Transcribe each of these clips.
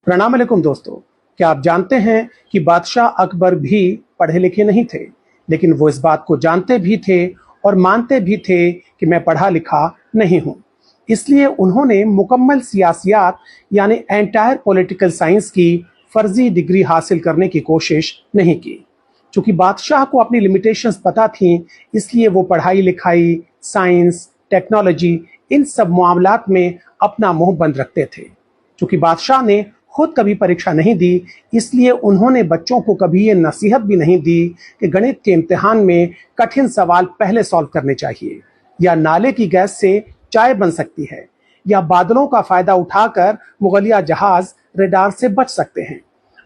प्रणाम अलैकुम दोस्तों। क्या आप जानते हैं कि बादशाह अकबर भी पढ़े लिखे नहीं थे, लेकिन वो इस बात को जानते भी थे और मानते भी थे कि मैं पढ़ा लिखा नहीं हूं। इसलिए उन्होंने मुकम्मल सियासियात यानी एंटायर पॉलिटिकल साइंस की फर्जी डिग्री हासिल करने की कोशिश नहीं की। चूंकि बादशाह को अपनी लिमिटेशंस पता थी, इसलिए वो पढ़ाई लिखाई, साइंस, टेक्नोलॉजी इन सब मामलात में अपना मुंह बंद रखते थे। चूंकि बादशाह ने खुद कभी परीक्षा नहीं दी, इसलिए उन्होंने बच्चों को कभी ये नसीहत भी नहीं दी कि गणित के इम्तिहान में कठिन सवाल पहले सॉल्व करने चाहिए, या नाले की गैस से चाय बन सकती है, या बादलों का फायदा उठाकर मुगलिया जहाज रेडार से बच सकते हैं।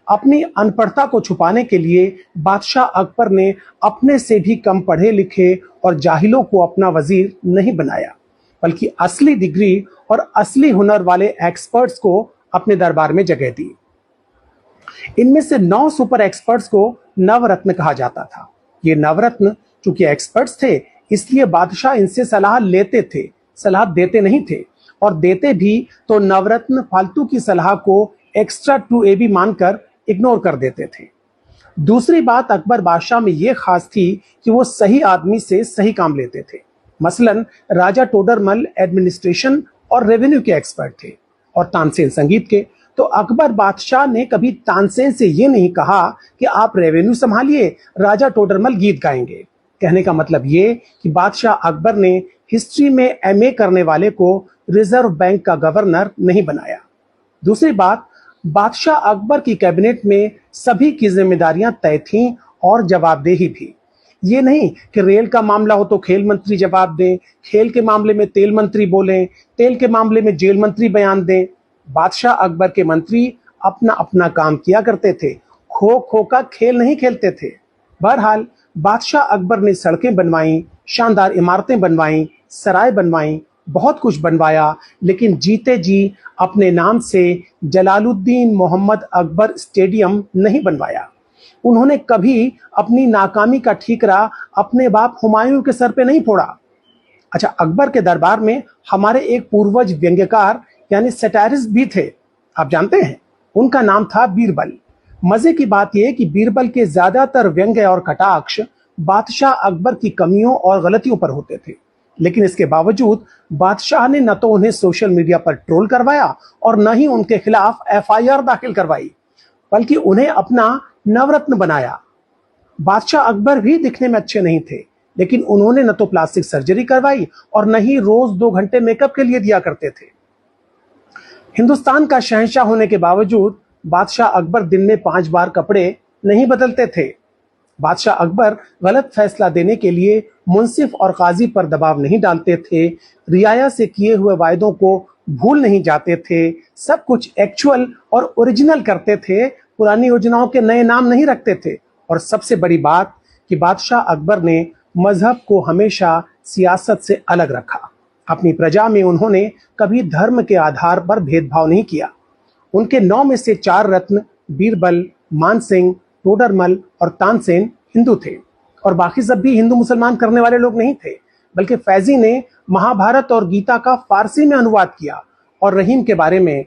अपनी अनपढ़ता को छुपाने के लिए बादशाह अकबर ने अपने से भी कम पढ़े लिखे और जाहिलों को अपना वजीर नहीं बनाया, बल्कि असली डिग्री और असली हुनर वाले एक्सपर्ट्स को अपने दरबार में जगह दी। इनमें से 9 सुपर एक्सपर्ट्स को नवरत्न कहा जाता था। ये नवरत्न चूंकि एक्सपर्ट्स थे, इसलिए बादशाह इनसे सलाह लेते थे, सलाह देते नहीं थे, और देते भी तो नवरत्न फालतू की सलाह को एक्स्ट्रा टू ए बी मानकर इग्नोर कर देते थे। दूसरी बात अकबर बादशाह में यह खास थी कि वो सही आदमी से सही काम लेते थे। मसलन राजा टोडरमल एडमिनिस्ट्रेशन और रेवेन्यू के एक्सपर्ट थे और तानसेन संगीत के। तो अकबर बादशाह ने कभी तानसेन से ये नहीं कहा कि आप रेवेन्यू संभालिए, राजा टोडरमल गीत गाएंगे। कहने का मतलब ये कि बादशाह अकबर ने हिस्ट्री में एमए करने वाले को रिजर्व बैंक का गवर्नर नहीं बनाया। दूसरी बात, बादशाह अकबर की कैबिनेट में सभी की जिम्मेदारियां तय थीं और जवाबदेही भी। ये नहीं कि रेल का मामला हो तो खेल मंत्री जवाब दें, खेल के मामले में तेल मंत्री बोलें, तेल के मामले में जेल मंत्री बयान दें। बादशाह अकबर के मंत्री अपना अपना काम किया करते थे, खो खो का खेल नहीं खेलते थे। बहरहाल बादशाह अकबर ने सड़कें बनवाई, शानदार इमारतें बनवाई, सराय बनवाई, बहुत कुछ बनवाया, लेकिन जीते जी अपने नाम से जलालुद्दीन मोहम्मद अकबर स्टेडियम नहीं बनवाया। उन्होंने कभी अपनी नाकामी का ठीकरा अपने बाप हुमायूं के सर पे नहीं फोड़ा। अच्छा, अकबर के दरबार में हमारे एक पूर्वज व्यंग्यकार यानी सैटारिस्ट भी थे, आप जानते हैं, उनका नाम था बीरबल। मजे की बात यह कि बीरबल के ज्यादातर व्यंग्य और कटाक्ष बादशाह अकबर की कमियों और गलतियों पर होते थे, लेकिन इसके बावजूद बादशाह ने न तो उन्हें सोशल मीडिया पर ट्रोल करवाया और न ही उनके खिलाफ एफआईआर दाखिल करवाई, बल्कि उन्हें अपना नवरत्न बनाया। बादशाह अकबर भी दिखने में अच्छे नहीं थे, लेकिन उन्होंने न तो प्लास्टिक सर्जरी करवाई और न ही रोज 2 घंटे मेकअप के लिए दिया करते थे। हिंदुस्तान का शहंशाह होने के बावजूद बादशाह अकबर दिन में 5 बार कपड़े नहीं बदलते थे। बादशाह अकबर गलत फैसला देने के लिए मुंसिफ और काजी पर दबाव नहीं डालते थे, रियाया से किए हुए वायदों को भूल नहीं जाते थे, सब कुछ एक्चुअल और ओरिजिनल करते थे, पुरानी योजनाओं के नए नाम नहीं रखते थे। और सबसे बड़ी बात कि बादशाह अकबर ने मजहब को हमेशा सियासत से अलग रखा। अपनी प्रजा में उन्होंने कभी धर्म के आधार पर भेदभाव नहीं किया। उनके 9 में से 4 रत्न बीरबल, मानसिंह, टोडरमल और तानसेन हिंदू थे, और बाकी सब भी हिंदू मुसलमान करने वाले लोग नहीं थे, बल्कि फैजी ने महाभारत और गीता का फारसी में अनुवाद किया। और रहीम के बारे में,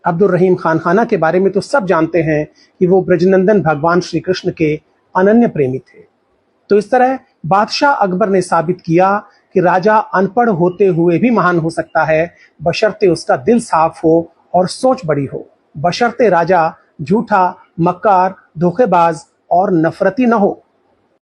अब्दुल रहीम खान खाना के बारे में तो सब जानते हैं कि वो ब्रजनंदन भगवान श्री कृष्ण के अनन्य प्रेमी थे। तो इस तरह बादशाह अकबर ने साबित किया कि राजा अनपढ़ होते हुए भी महान हो सकता है, बशर्ते उसका दिल साफ हो और सोच बड़ी हो, बशर्ते राजा झूठा, मक्कार, धोखेबाज और नफरती न हो।